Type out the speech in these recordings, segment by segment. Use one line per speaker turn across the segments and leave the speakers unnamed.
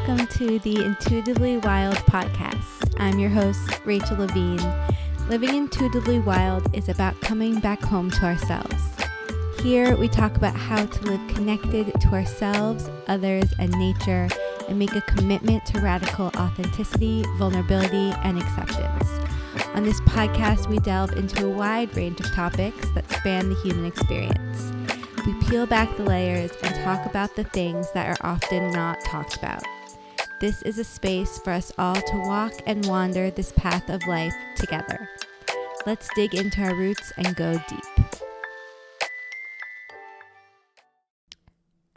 welcome to the Intuitively Wild podcast. I'm your host, Rachel Levine. Living intuitively wild is about coming back home to ourselves. Here we talk about how to live connected to ourselves, others, and nature, and make a commitment to radical authenticity, vulnerability, and acceptance. On this podcast, we delve into a wide range of topics that span the human experience. We peel back the layers and talk about the things that are often not talked about. This is a space for us all to walk and wander this path of life together. Let's dig into our roots and go deep.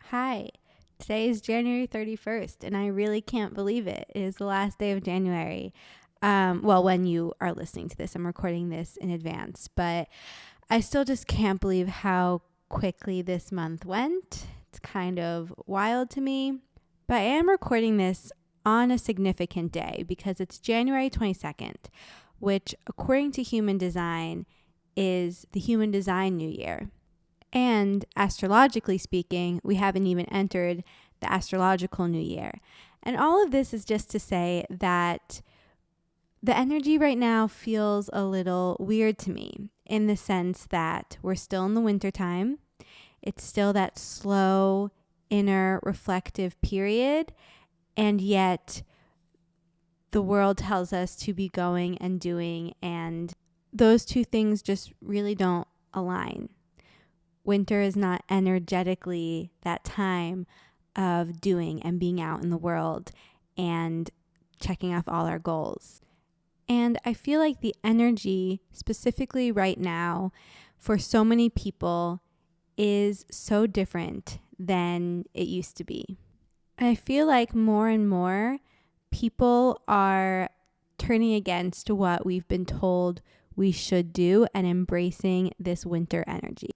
Hi, today is January 31st, and I really can't believe it. It is the last day of January. When you are listening to this, I'm recording this in advance, but I still just can't believe how quickly this month went. It's kind of wild to me, but I am recording this on a significant day because it's January 22nd, which according to human design is the human design new year. And astrologically speaking, we haven't even entered the astrological new year. And all of this is just to say that the energy right now feels a little weird to me in the sense that we're still in the winter time. It's still that slow, inner, reflective period. And yet the world tells us to be going and doing. And those two things just really don't align. Winter is not energetically that time of doing and being out in the world and checking off all our goals. And I feel like the energy, specifically right now, for so many people is so different than it used to be. And I feel like more and more people are turning against what we've been told we should do and embracing this winter energy.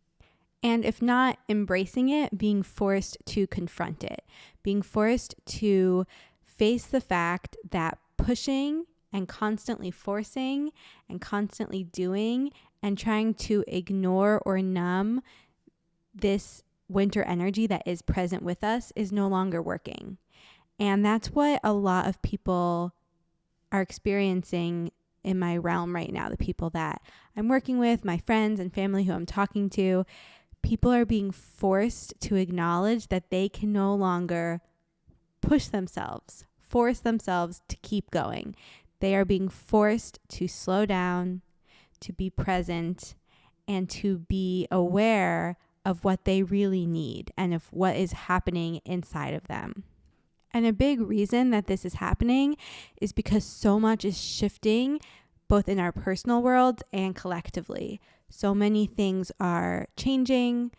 And if not embracing it, being forced to confront it, being forced to face the fact that pushing and constantly forcing and constantly doing and trying to ignore or numb this winter energy that is present with us is no longer working. And that's what a lot of people are experiencing in my realm right now. The people that I'm working with, my friends and family who I'm talking to, people are being forced to acknowledge that they can no longer push themselves, force themselves to keep going. They are being forced to slow down, to be present, and to be aware of what they really need and of what is happening inside of them. And a big reason that this is happening is because so much is shifting both in our personal world and collectively. So many things are changing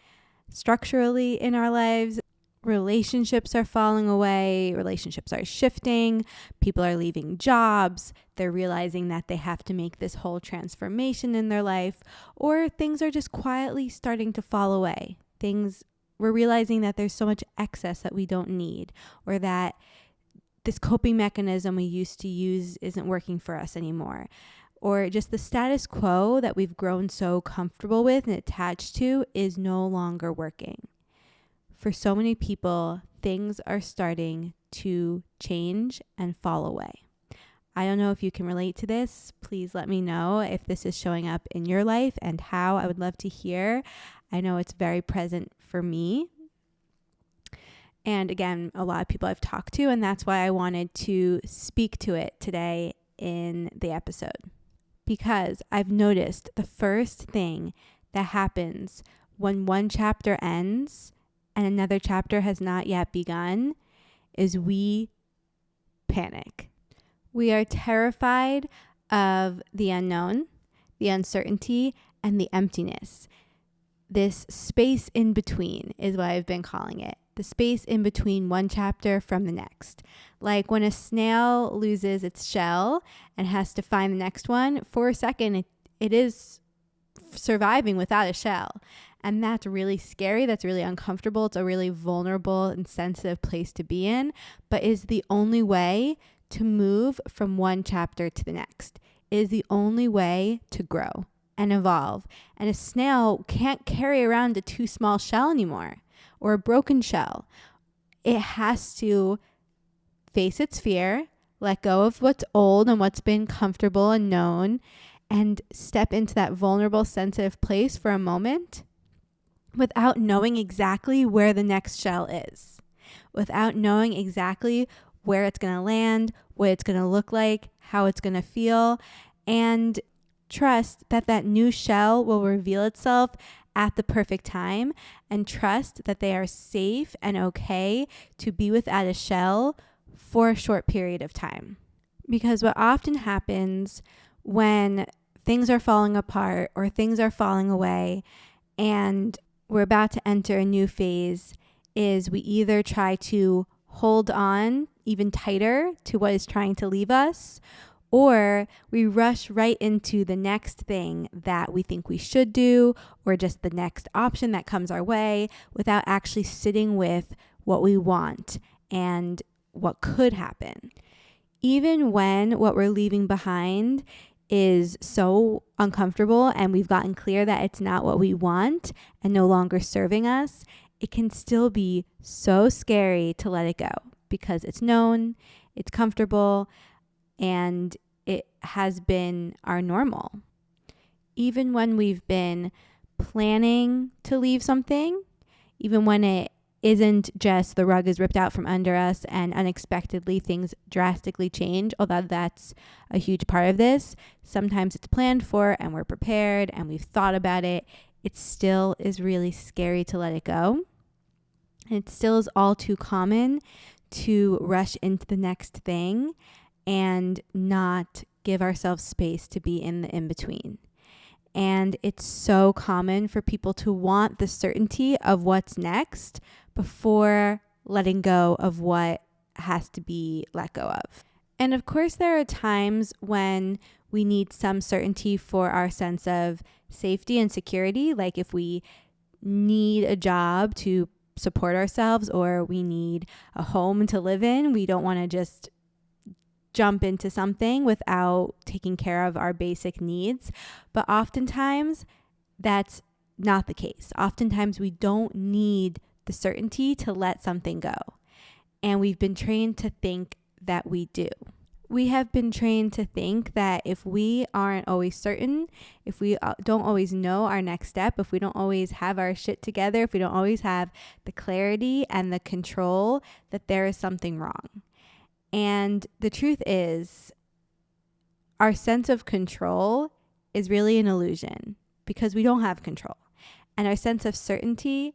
structurally in our lives. Relationships are falling away. Relationships are shifting. People are leaving jobs. They're realizing that they have to make this whole transformation in their life, or things are just quietly starting to fall away. We're realizing that there's so much excess that we don't need, or that this coping mechanism we used to use isn't working for us anymore, or just the status quo that we've grown so comfortable with and attached to is no longer working. For so many people, things are starting to change and fall away. I don't know if you can relate to this. Please let me know if this is showing up in your life and how. I would love to hear. I know it's very present for me. And again, a lot of people I've talked to, and that's why I wanted to speak to it today in the episode. Because I've noticed the first thing that happens when one chapter ends and another chapter has not yet begun is we panic. We are terrified of the unknown, the uncertainty, and the emptiness. This space in between is what I've been calling it. The space in between one chapter from the next. Like when a snail loses its shell and has to find the next one, for a second it is surviving without a shell. And that's really scary. That's really uncomfortable. It's a really vulnerable and sensitive place to be in, but is the only way to move from one chapter to the next. It is the only way to grow and evolve. And a snail can't carry around a too small shell anymore or a broken shell. It has to face its fear, let go of what's old and what's been comfortable and known, and step into that vulnerable, sensitive place for a moment without knowing exactly where the next shell is, without knowing exactly where it's going to land, what it's going to look like, how it's going to feel, and trust that that new shell will reveal itself at the perfect time, and trust that they are safe and okay to be without a shell for a short period of time. Because what often happens when things are falling apart or things are falling away and we're about to enter a new phase is we either try to hold on even tighter to what is trying to leave us, or we rush right into the next thing that we think we should do, or just the next option that comes our way without actually sitting with what we want and what could happen. Even when what we're leaving behind is so uncomfortable and we've gotten clear that it's not what we want and no longer serving us, it can still be so scary to let it go because it's known, it's comfortable, and it has been our normal. Even when we've been planning to leave something, even when it isn't just the rug is ripped out from under us and unexpectedly things drastically change, although that's a huge part of this. Sometimes it's planned for and we're prepared and we've thought about it. It still is really scary to let it go. And it still is all too common to rush into the next thing and not give ourselves space to be in the in-between. And it's so common for people to want the certainty of what's next before letting go of what has to be let go of. And of course, there are times when we need some certainty for our sense of safety and security. Like if we need a job to support ourselves or we need a home to live in, we don't want to just jump into something without taking care of our basic needs. But oftentimes that's not the case. Oftentimes we don't need the certainty to let something go. And we've been trained to think that we do. We have been trained to think that if we aren't always certain, if we don't always know our next step, if we don't always have our shit together, if we don't always have the clarity and the control, that there is something wrong. And the truth is, our sense of control is really an illusion because we don't have control. And our sense of certainty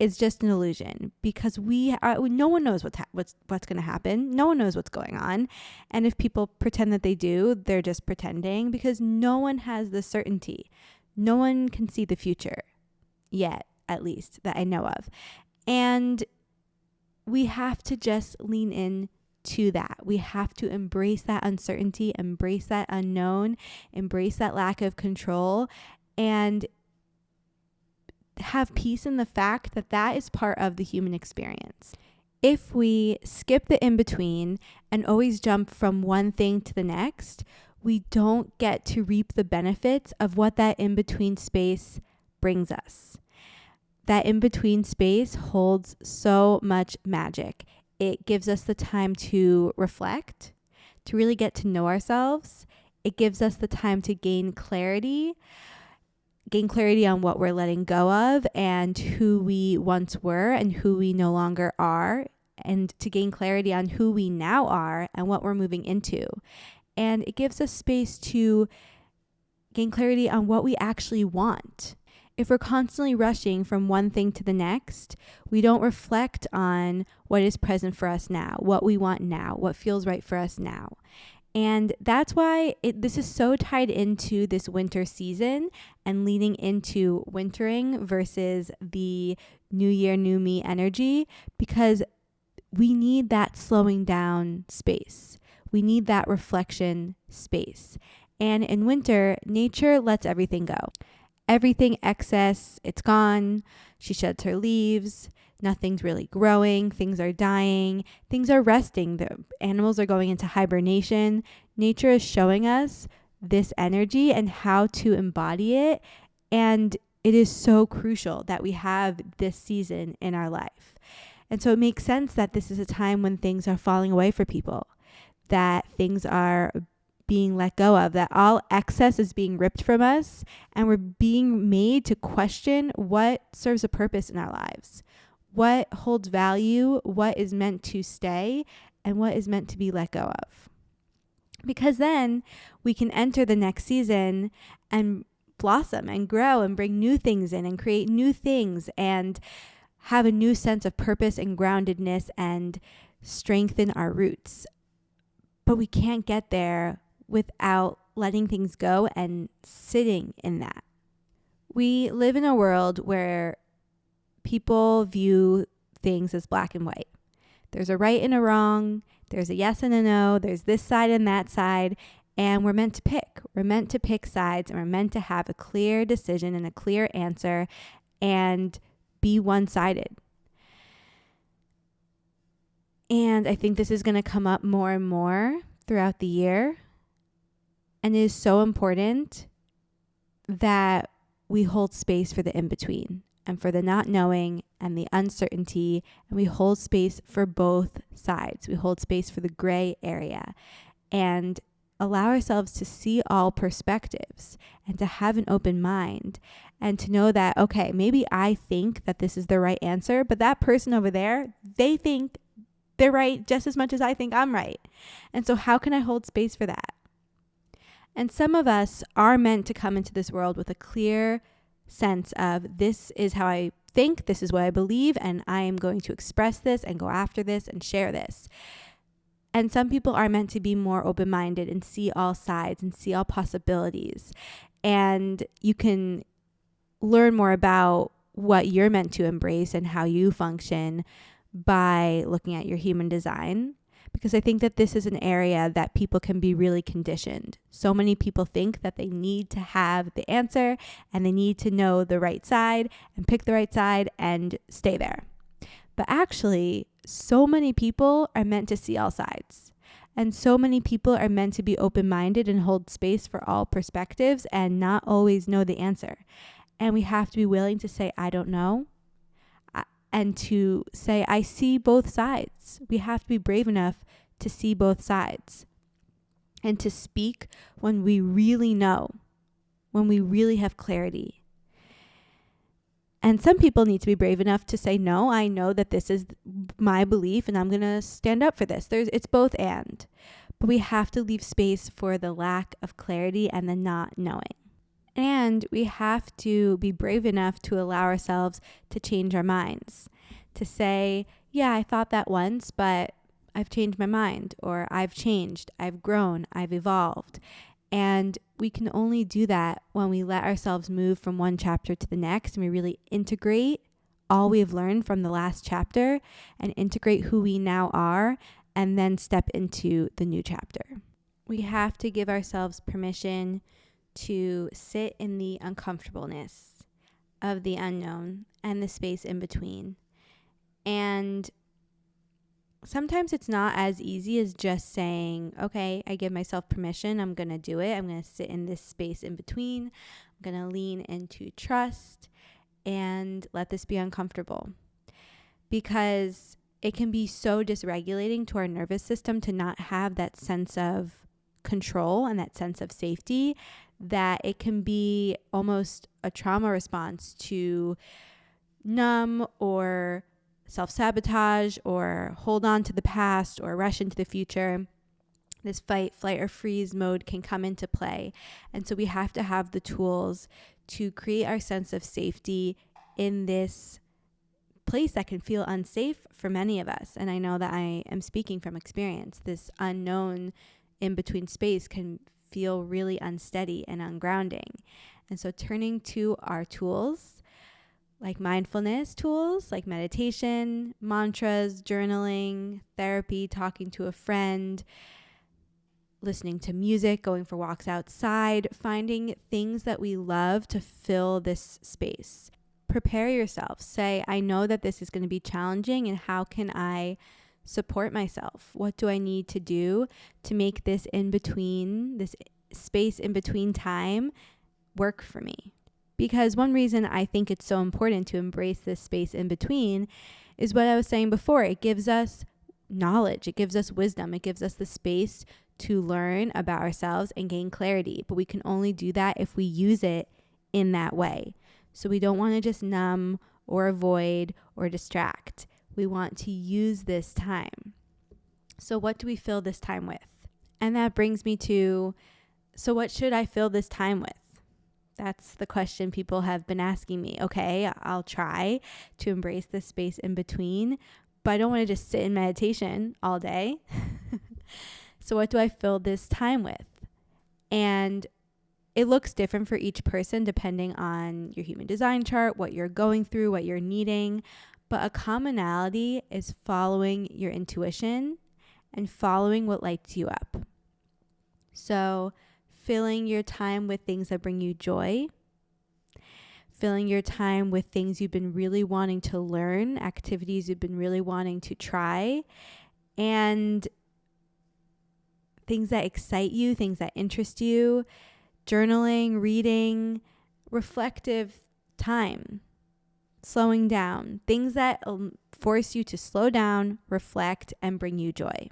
is just an illusion because no one knows what's going to happen. No one knows what's going on. And if people pretend that they do, they're just pretending because no one has the certainty. No one can see the future yet, at least that I know of. And we have to just lean in to that. We have to embrace that uncertainty, embrace that unknown, embrace that lack of control, and have peace in the fact that that is part of the human experience. If we skip the in-between and always jump from one thing to the next, we don't get to reap the benefits of what that in-between space brings us. That in-between space holds so much magic. It gives us the time to reflect, to really get to know ourselves. It gives us the time to gain clarity on what we're letting go of and who we once were and who we no longer are, and to gain clarity on who we now are and what we're moving into. And it gives us space to gain clarity on what we actually want. If we're constantly rushing from one thing to the next, we don't reflect on what is present for us now, what we want now, what feels right for us now. And that's why this is so tied into this winter season and leading into wintering versus the new year, new me energy, because we need that slowing down space. We need that reflection space. And in winter, nature lets everything go. Everything excess, it's gone. She sheds her leaves. Nothing's really growing. Things are dying. Things are resting. The animals are going into hibernation. Nature is showing us this energy and how to embody it. And it is so crucial that we have this season in our life. And so it makes sense that this is a time when things are falling away for people, that things are being let go of, that all excess is being ripped from us, and we're being made to question what serves a purpose in our lives, what holds value, what is meant to stay, and what is meant to be let go of. Because then we can enter the next season and blossom and grow and bring new things in and create new things and have a new sense of purpose and groundedness and strengthen our roots. But we can't get there without letting things go and sitting in that. We live in a world where people view things as black and white. There's a right and a wrong. There's a yes and a no. There's this side and that side. And we're meant to pick. We're meant to pick sides, and we're meant to have a clear decision and a clear answer and be one-sided. And I think this is going to come up more and more throughout the year. And it is so important that we hold space for the in-between and for the not knowing and the uncertainty. And we hold space for both sides. We hold space for the gray area and allow ourselves to see all perspectives and to have an open mind and to know that, okay, maybe I think that this is the right answer, but that person over there, they think they're right just as much as I think I'm right. And so how can I hold space for that? And some of us are meant to come into this world with a clear sense of, this is how I think, this is what I believe, and I am going to express this and go after this and share this. And some people are meant to be more open-minded and see all sides and see all possibilities. And you can learn more about what you're meant to embrace and how you function by looking at your human design. Because I think that this is an area that people can be really conditioned. So many people think that they need to have the answer and they need to know the right side and pick the right side and stay there. But actually, so many people are meant to see all sides. And so many people are meant to be open-minded and hold space for all perspectives and not always know the answer. And we have to be willing to say, I don't know. And to say, I see both sides. We have to be brave enough to see both sides. And to speak when we really know, when we really have clarity. And some people need to be brave enough to say, no, I know that this is my belief and I'm going to stand up for this. It's both and. But we have to leave space for the lack of clarity and the not knowing. And we have to be brave enough to allow ourselves to change our minds. To say, yeah, I thought that once, but I've changed my mind. Or I've changed, I've grown, I've evolved. And we can only do that when we let ourselves move from one chapter to the next and we really integrate all we've learned from the last chapter and integrate who we now are and then step into the new chapter. We have to give ourselves permission to sit in the uncomfortableness of the unknown and the space in between. And sometimes it's not as easy as just saying, okay, I give myself permission. I'm going to do it. I'm going to sit in this space in between. I'm going to lean into trust and let this be uncomfortable. Because it can be so dysregulating to our nervous system to not have that sense of control and that sense of safety that it can be almost a trauma response to numb or self-sabotage or hold on to the past or rush into the future. This fight, flight, or freeze mode can come into play. And so we have to have the tools to create our sense of safety in this place that can feel unsafe for many of us. And I know that I am speaking from experience. This unknown in-between space can feel really unsteady and ungrounding. And so turning to our tools, like mindfulness tools, like meditation, mantras, journaling, therapy, talking to a friend, listening to music, going for walks outside, finding things that we love to fill this space. Prepare yourself. Say, I know that this is going to be challenging, and how can I support myself? What do I need to do to make this in between, this space in between time work for me? Because one reason I think it's so important to embrace this space in between is what I was saying before. It gives us knowledge. It gives us wisdom. It gives us the space to learn about ourselves and gain clarity. But we can only do that if we use it in that way. So we don't want to just numb or avoid or distract. We want to use this time. So what do we fill this time with? And that brings me to, so what should I fill this time with? That's the question people have been asking me. Okay, I'll try to embrace this space in between, but I don't want to just sit in meditation all day. So what do I fill this time with? And it looks different for each person depending on your human design chart, what you're going through, what you're needing. But a commonality is following your intuition and following what lights you up. So filling your time with things that bring you joy, filling your time with things you've been really wanting to learn, activities you've been really wanting to try, and things that excite you, things that interest you, journaling, reading, reflective time, slowing down, things that force you to slow down, reflect, and bring you joy.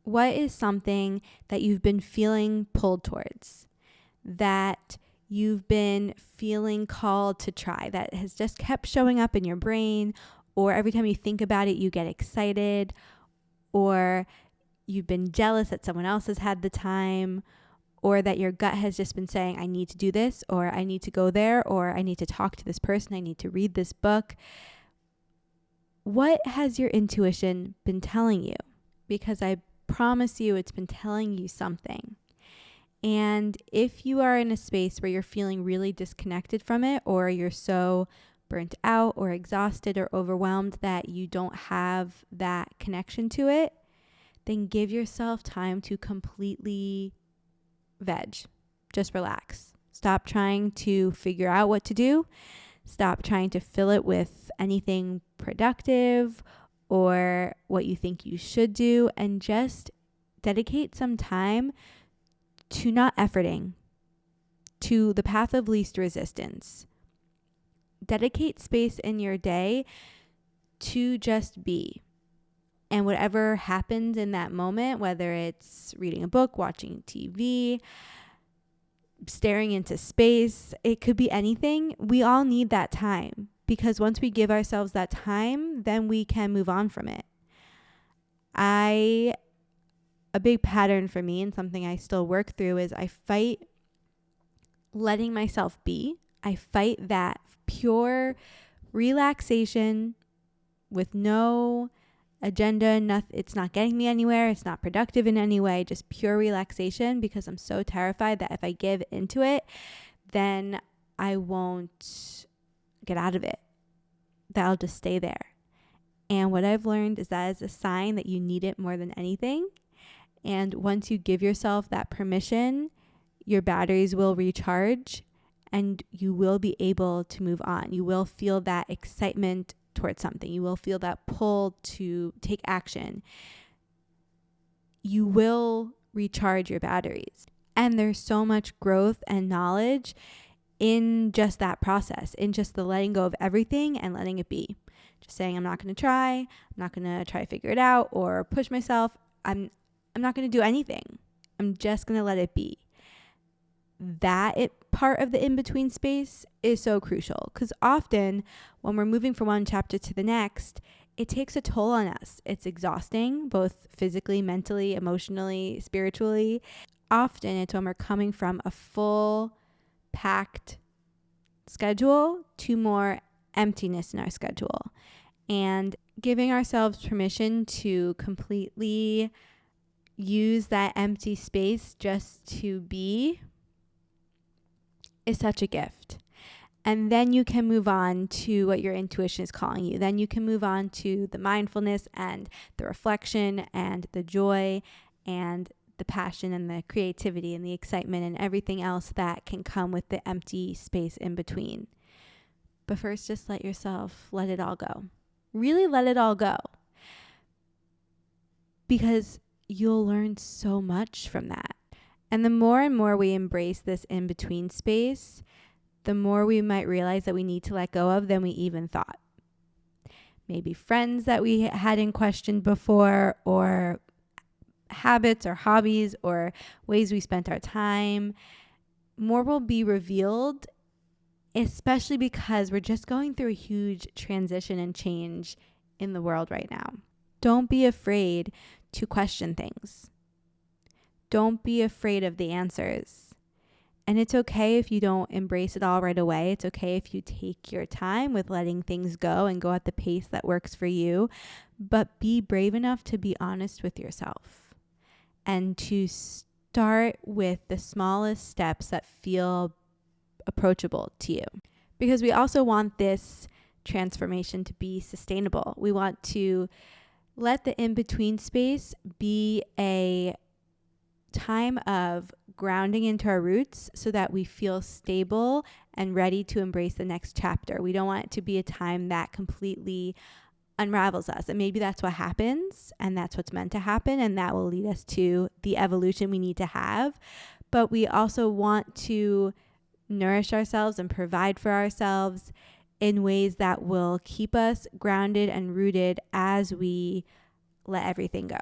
What is something that you've been feeling pulled towards, that you've been feeling called to try, that has just kept showing up in your brain, or every time you think about it, you get excited, or you've been jealous that someone else has had the time, or that your gut has just been saying, I need to do this, or I need to go there, or I need to talk to this person, I need to read this book. What has your intuition been telling you? Because I promise you it's been telling you something. And if you are in a space where you're feeling really disconnected from it, or you're so burnt out or exhausted or overwhelmed that you don't have that connection to it, then give yourself time to completely veg. Just relax. Stop trying to figure out what to do. Stop trying to fill it with anything productive or what you think you should do, and just dedicate some time to not efforting, to the path of least resistance. Dedicate space in your day to just be. And whatever happens in that moment, whether it's reading a book, watching TV, staring into space, it could be anything. We all need that time, because once we give ourselves that time, then we can move on from it. A big pattern for me, and something I still work through, is I fight letting myself be. I fight that pure relaxation with no agenda. It's not getting me anywhere. It's not productive in any way, just pure relaxation, because I'm so terrified that if I give into it, then I won't get out of it, that I'll just stay there. And what I've learned is that is a sign that you need it more than anything. And once you give yourself that permission, your batteries will recharge and you will be able to move on. You will feel that excitement towards something. You will feel that pull to take action. You will recharge your batteries. And there's so much growth and knowledge in just that process, in just the letting go of everything and letting it be. Just saying, I'm not going to try. I'm not going to try to figure it out or push myself. I'm not going to do anything. I'm just going to let it be. Part of the in-between space is so crucial, because often when we're moving from one chapter to the next, it takes a toll on us. It's exhausting, both physically, mentally, emotionally, spiritually. Often it's when we're coming from a full packed schedule to more emptiness in our schedule, and giving ourselves permission to completely use that empty space just to be is such a gift. And then you can move on to what your intuition is calling you. Then you can move on to the mindfulness and the reflection and the joy and the passion and the creativity and the excitement and everything else that can come with the empty space in between. But first, just let it all go. Really let it all go. Because you'll learn so much from that. And the more and more we embrace this in-between space, the more we might realize that we need to let go of than we even thought. maybe friends that we hadn't questioned before, or habits or hobbies or ways we spent our time. More will be revealed, especially because we're just going through a huge transition and change in the world right now. Don't be afraid to question things. Don't be afraid of the answers. And it's okay if you don't embrace it all right away. It's okay if you take your time with letting things go and go at the pace that works for you. But be brave enough to be honest with yourself and to start with the smallest steps that feel approachable to you. Because we also want this transformation to be sustainable. We want to let the in-between space be a time of grounding into our roots so that we feel stable and ready to embrace the next chapter. We don't want it to be a time that completely unravels us. And maybe that's what happens, and that's what's meant to happen, and that will lead us to the evolution we need to have. But we also want to nourish ourselves and provide for ourselves in ways that will keep us grounded and rooted as we let everything go.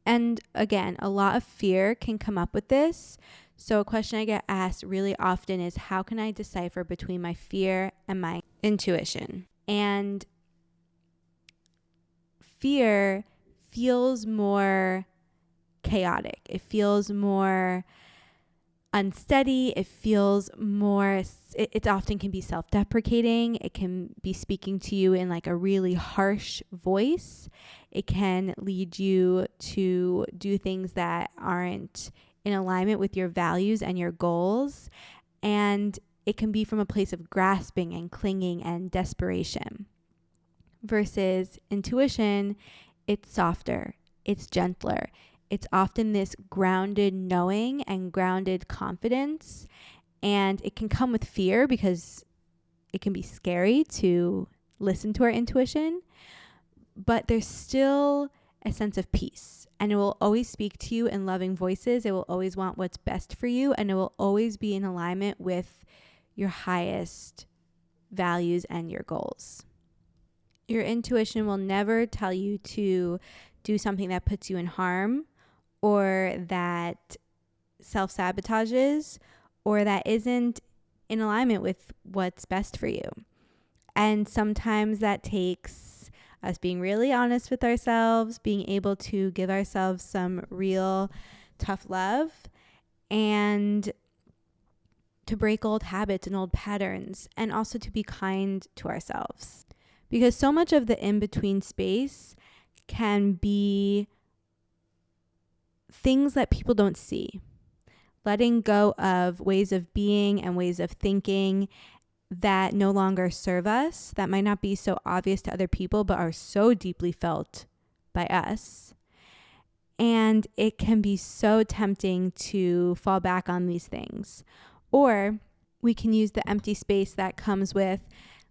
And again, a lot of fear can come up with this. So a question I get asked really often is, how can I decipher between my fear and my intuition? And fear feels more chaotic. It feels more unsteady. It feels more, it often can be self-deprecating. It can be speaking to you in like a really harsh voice. It can lead you to do things that aren't in alignment with your values and your goals. And it can be from a place of grasping and clinging and desperation. Versus intuition, it's softer, it's gentler. It's often this grounded knowing and grounded confidence. And it can come with fear because it can be scary to listen to our intuition. But there's still a sense of peace. And it will always speak to you in loving voices. It will always want what's best for you. And it will always be in alignment with your highest values and your goals. Your intuition will never tell you to do something that puts you in harm, or that self-sabotages, or that isn't in alignment with what's best for you. And sometimes that takes us being really honest with ourselves, being able to give ourselves some real tough love, and to break old habits and old patterns, and also to be kind to ourselves. Because so much of the in-between space can be things that people don't see. Letting go of ways of being and ways of thinking that no longer serve us, that might not be so obvious to other people, but are so deeply felt by us. And it can be so tempting to fall back on these things. Or we can use the empty space that comes with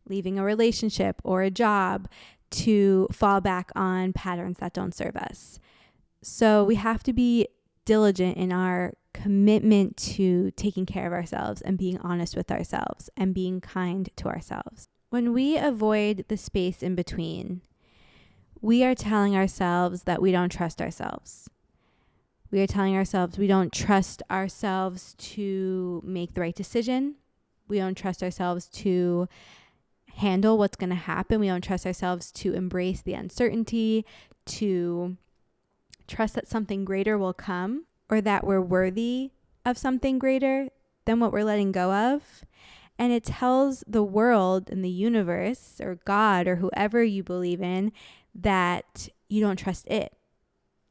leaving a relationship or a job to fall back on patterns that don't serve us. So we have to be diligent in our commitment to taking care of ourselves and being honest with ourselves and being kind to ourselves. When we avoid the space in between, we are telling ourselves that we don't trust ourselves. We are telling ourselves we don't trust ourselves to make the right decision. We don't trust ourselves to handle what's going to happen. We don't trust ourselves to embrace the uncertainty, to trust that something greater will come, or that we're worthy of something greater than what we're letting go of. And it tells the world and the universe or God or whoever you believe in that you don't trust it.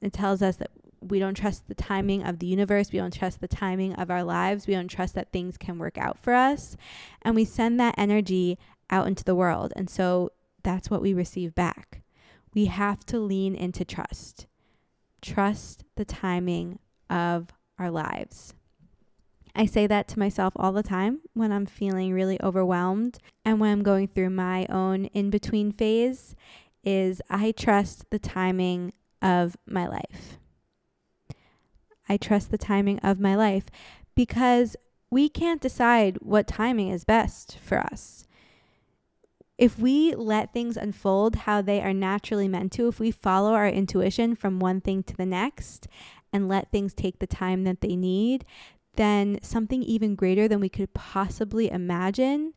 It tells us that we don't trust the timing of the universe. We don't trust the timing of our lives. We don't trust that things can work out for us. And we send that energy out into the world. And so that's what we receive back. We have to lean into trust. Trust the timing of our lives. I say that to myself all the time when I'm feeling really overwhelmed and when I'm going through my own in-between phase, is I trust the timing of my life. I trust the timing of my life because we can't decide what timing is best for us. If we let things unfold how they are naturally meant to, if we follow our intuition from one thing to the next and let things take the time that they need, then something even greater than we could possibly imagine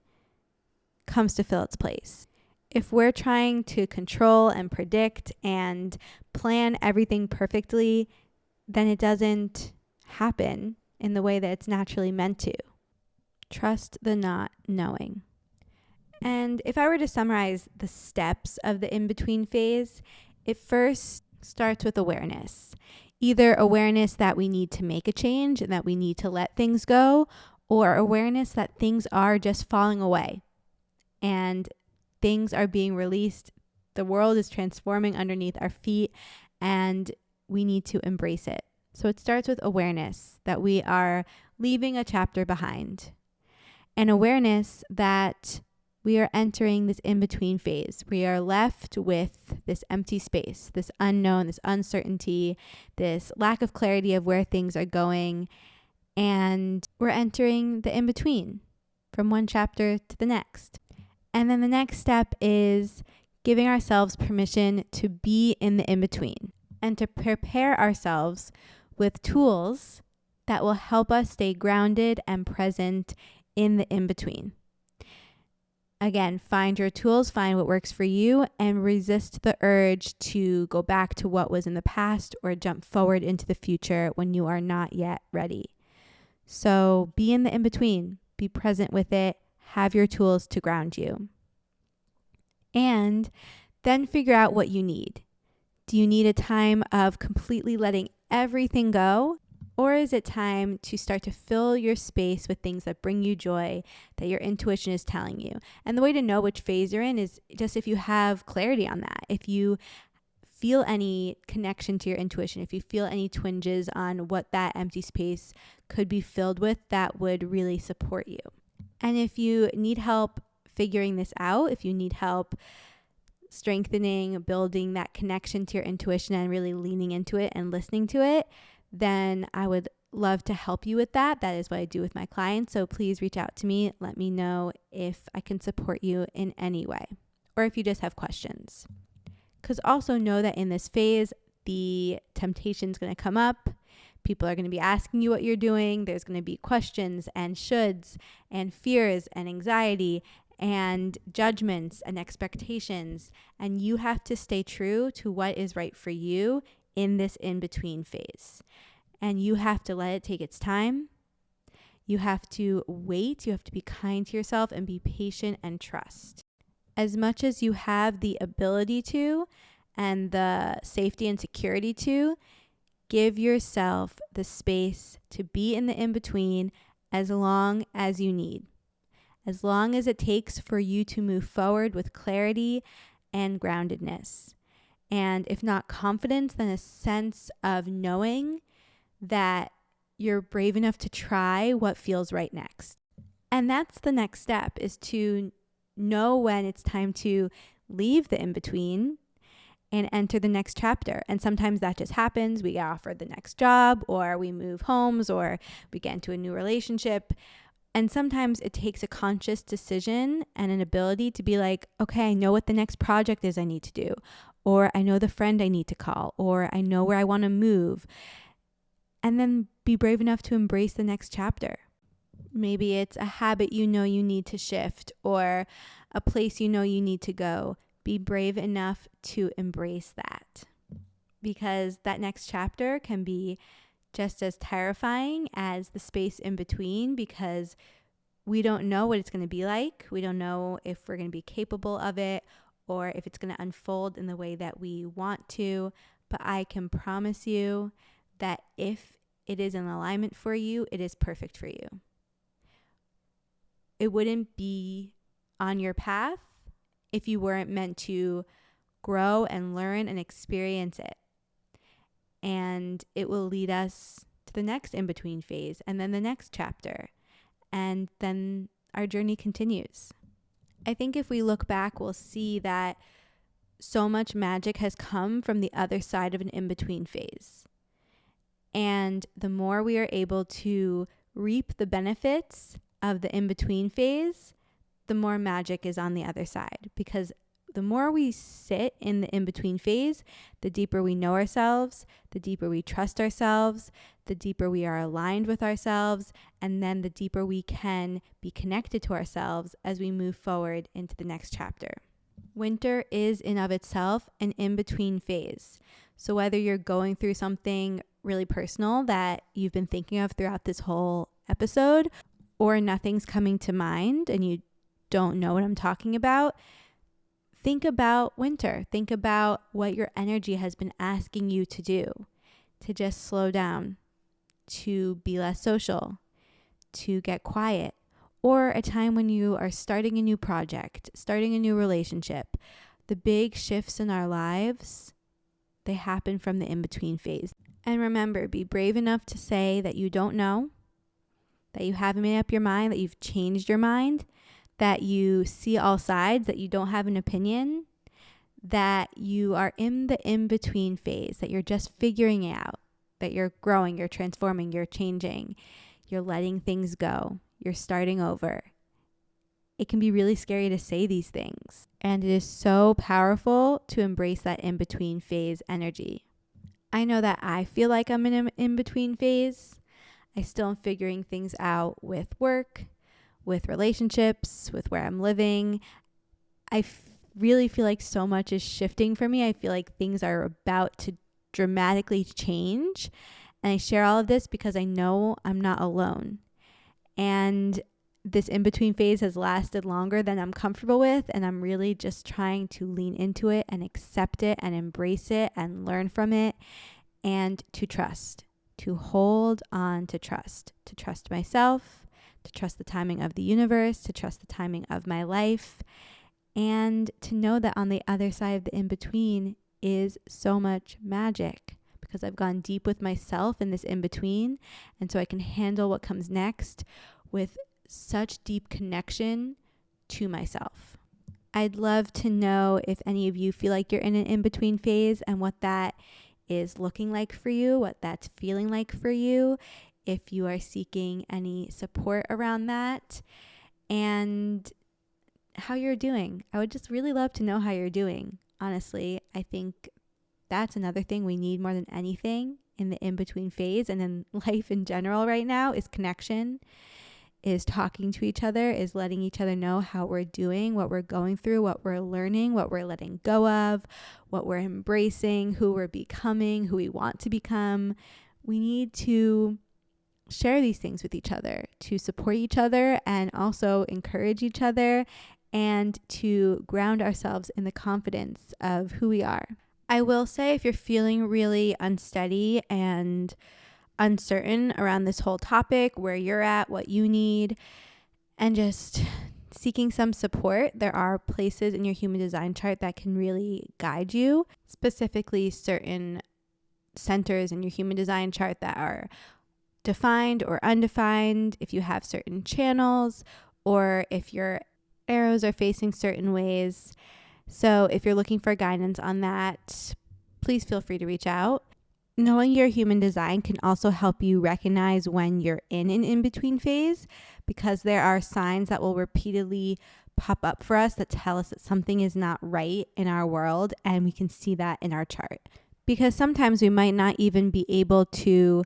comes to fill its place. If we're trying to control and predict and plan everything perfectly, then it doesn't happen in the way that it's naturally meant to. Trust the not knowing. And if I were to summarize the steps of the in-between phase, it first starts with awareness. Either awareness that we need to make a change and that we need to let things go, or awareness that things are just falling away and things are being released. The world is transforming underneath our feet and we need to embrace it. So it starts with awareness that we are leaving a chapter behind, and awareness that we are entering this in-between phase. We are left with this empty space, this unknown, this uncertainty, this lack of clarity of where things are going. And we're entering the in-between from one chapter to the next. And then the next step is giving ourselves permission to be in the in-between and to prepare ourselves with tools that will help us stay grounded and present in the in-between. Again, find your tools, find what works for you, and resist the urge to go back to what was in the past or jump forward into the future when you are not yet ready. So be in the in-between, be present with it, have your tools to ground you. And then figure out what you need. Do you need a time of completely letting everything go? Or is it time to start to fill your space with things that bring you joy, that your intuition is telling you? And the way to know which phase you're in is just if you have clarity on that. If you feel any connection to your intuition, if you feel any twinges on what that empty space could be filled with, that would really support you. And if you need help figuring this out, if you need help strengthening, building that connection to your intuition and really leaning into it and listening to it, then I would love to help you with that. That is what I do with my clients. So please reach out to me. Let me know if I can support you in any way, or if you just have questions. Because also know that in this phase, the temptation is going to come up. People are going to be asking you what you're doing. There's going to be questions and shoulds and fears and anxiety and judgments and expectations. And you have to stay true to what is right for you in this in-between phase. And you have to let it take its time. You have to wait. You have to be kind to yourself and be patient and trust. As much as you have the ability to and the safety and security to, give yourself the space to be in the in-between as long as you need. As long as it takes for you to move forward with clarity and groundedness. And if not confidence, then a sense of knowing that you're brave enough to try what feels right next. And that's the next step, is to know when it's time to leave the in-between and enter the next chapter. And sometimes that just happens. We get offered the next job, or we move homes, or we get into a new relationship. And sometimes it takes a conscious decision and an ability to be like, okay, I know what the next project is I need to do. Or I know the friend I need to call, or I know where I want to move. And then be brave enough to embrace the next chapter. Maybe it's a habit you know you need to shift, or a place you know you need to go. Be brave enough to embrace that, because that next chapter can be just as terrifying as the space in between, because we don't know what it's going to be like. We don't know if we're going to be capable of it, or if it's going to unfold in the way that we want to. But I can promise you that if it is in alignment for you, it is perfect for you. It wouldn't be on your path if you weren't meant to grow and learn and experience it. And it will lead us to the next in-between phase, and then the next chapter. And then our journey continues. I think if we look back, we'll see that so much magic has come from the other side of an in-between phase. And the more we are able to reap the benefits of the in-between phase, the more magic is on the other side, because the more we sit in the in-between phase, the deeper we know ourselves, the deeper we trust ourselves, the deeper we are aligned with ourselves, and then the deeper we can be connected to ourselves as we move forward into the next chapter. Winter is in of itself an in-between phase. So whether you're going through something really personal that you've been thinking of throughout this whole episode, or nothing's coming to mind and you don't know what I'm talking about, think about winter. Think about what your energy has been asking you to do, to just slow down, to be less social, to get quiet, or a time when you are starting a new project, starting a new relationship. The big shifts in our lives, they happen from the in-between phase. And remember, be brave enough to say that you don't know, that you haven't made up your mind, that you've changed your mind, that you see all sides, that you don't have an opinion, that you are in the in-between phase, that you're just figuring it out, that you're growing, you're transforming, you're changing, you're letting things go, you're starting over. It can be really scary to say these things, and it is so powerful to embrace that in-between phase energy. I know that I feel like I'm in an in-between phase. I still am figuring things out with work, with relationships, with where I'm living. I really feel like so much is shifting for me. I feel like things are about to dramatically change. And I share all of this because I know I'm not alone. And this in-between phase has lasted longer than I'm comfortable with. And I'm really just trying to lean into it and accept it and embrace it and learn from it, and to trust, to hold on to trust myself, to trust the timing of the universe, to trust the timing of my life, and to know that on the other side of the in-between is so much magic, because I've gone deep with myself in this in-between, and so I can handle what comes next with such deep connection to myself. I'd love to know if any of you feel like you're in an in-between phase and what that is looking like for you, what that's feeling like for you, if you are seeking any support around that, and how you're doing. I would just really love to know how you're doing. Honestly, I think that's another thing we need more than anything in the in-between phase and in life in general right now is connection, is talking to each other, is letting each other know how we're doing, what we're going through, what we're learning, what we're letting go of, what we're embracing, who we're becoming, who we want to become. We need to share these things with each other, to support each other and also encourage each other, and to ground ourselves in the confidence of who we are. I will say, if you're feeling really unsteady and uncertain around this whole topic, where you're at, what you need, and just seeking some support, there are places in your human design chart that can really guide you, specifically certain centers in your human design chart that are defined or undefined, if you have certain channels, or if your arrows are facing certain ways. So if you're looking for guidance on that, please feel free to reach out. Knowing your human design can also help you recognize when you're in an in-between phase, because there are signs that will repeatedly pop up for us that tell us that something is not right in our world, and we can see that in our chart. Because sometimes we might not even be able to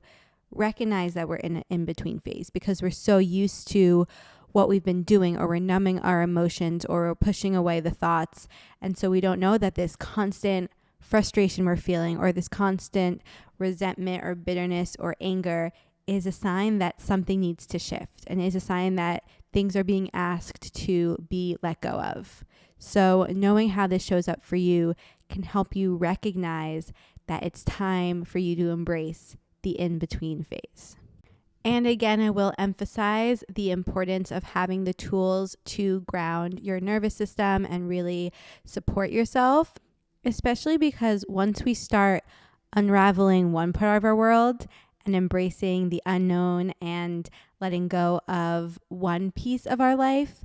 recognize that we're in an in-between phase because we're so used to what we've been doing, or we're numbing our emotions, or we're pushing away the thoughts. And so we don't know that this constant frustration we're feeling, or this constant resentment or bitterness or anger, is a sign that something needs to shift, and is a sign that things are being asked to be let go of. So knowing how this shows up for you can help you recognize that it's time for you to embrace the in-between phase. And again, I will emphasize the importance of having the tools to ground your nervous system and really support yourself, especially because once we start unraveling one part of our world and embracing the unknown and letting go of one piece of our life,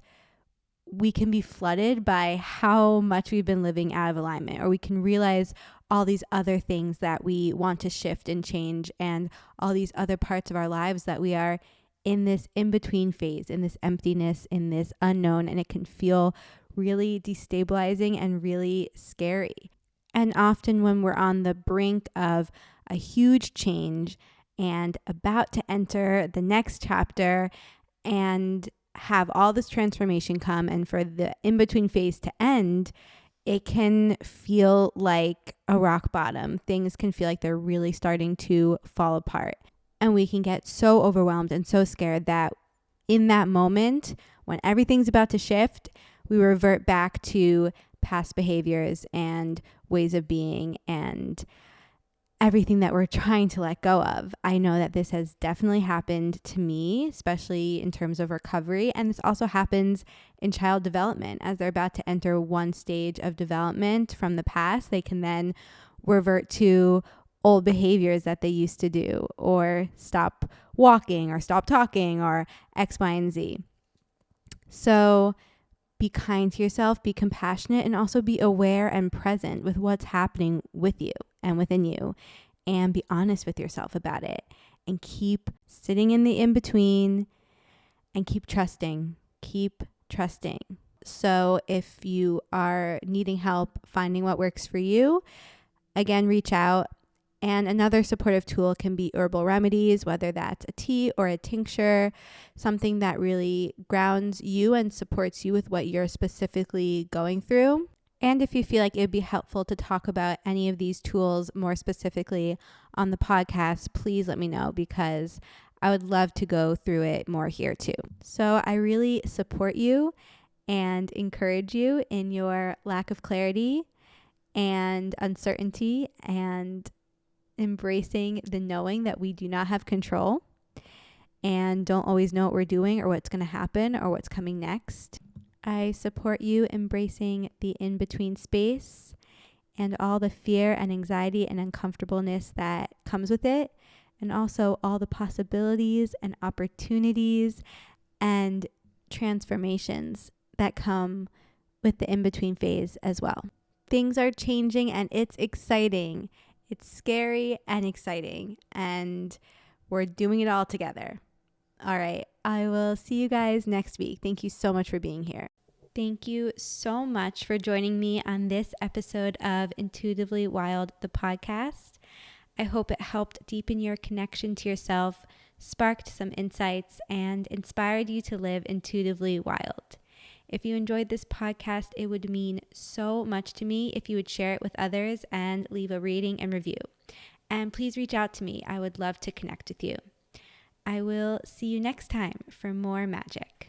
we can be flooded by how much we've been living out of alignment, or we can realize all these other things that we want to shift and change, and all these other parts of our lives that we are in this in-between phase, in this emptiness, in this unknown, and it can feel really destabilizing and really scary. And often when we're on the brink of a huge change and about to enter the next chapter and have all this transformation come, and for the in-between phase to end, it can feel like a rock bottom. Things can feel like they're really starting to fall apart. And we can get so overwhelmed and so scared that in that moment, when everything's about to shift, we revert back to past behaviors and ways of being and everything that we're trying to let go of. I know that this has definitely happened to me, especially in terms of recovery. And this also happens in child development. As they're about to enter one stage of development from the past, they can then revert to old behaviors that they used to do, or stop walking or stop talking or X, Y, and Z. So be kind to yourself, be compassionate, and also be aware and present with what's happening with you and within you, and be honest with yourself about it, and keep sitting in the in-between and keep trusting. So if you are needing help finding what works for you, again, reach out. And another supportive tool can be herbal remedies, whether that's a tea or a tincture, something that really grounds you and supports you with what you're specifically going through. And if you feel like it would be helpful to talk about any of these tools more specifically on the podcast, please let me know, because I would love to go through it more here too. So I really support you and encourage you in your lack of clarity and uncertainty, and embracing the knowing that we do not have control and don't always know what we're doing or what's going to happen or what's coming next. I support you embracing the in-between space and all the fear and anxiety and uncomfortableness that comes with it, and also all the possibilities and opportunities and transformations that come with the in-between phase as well. Things are changing and it's exciting. It's scary and exciting, and we're doing it all together. All right. I will see you guys next week. Thank you so much for being here. Thank you so much for joining me on this episode of Intuitively Wild, the podcast. I hope it helped deepen your connection to yourself, sparked some insights, and inspired you to live intuitively wild. If you enjoyed this podcast, it would mean so much to me if you would share it with others and leave a rating and review. And please reach out to me. I would love to connect with you. I will see you next time for more magic.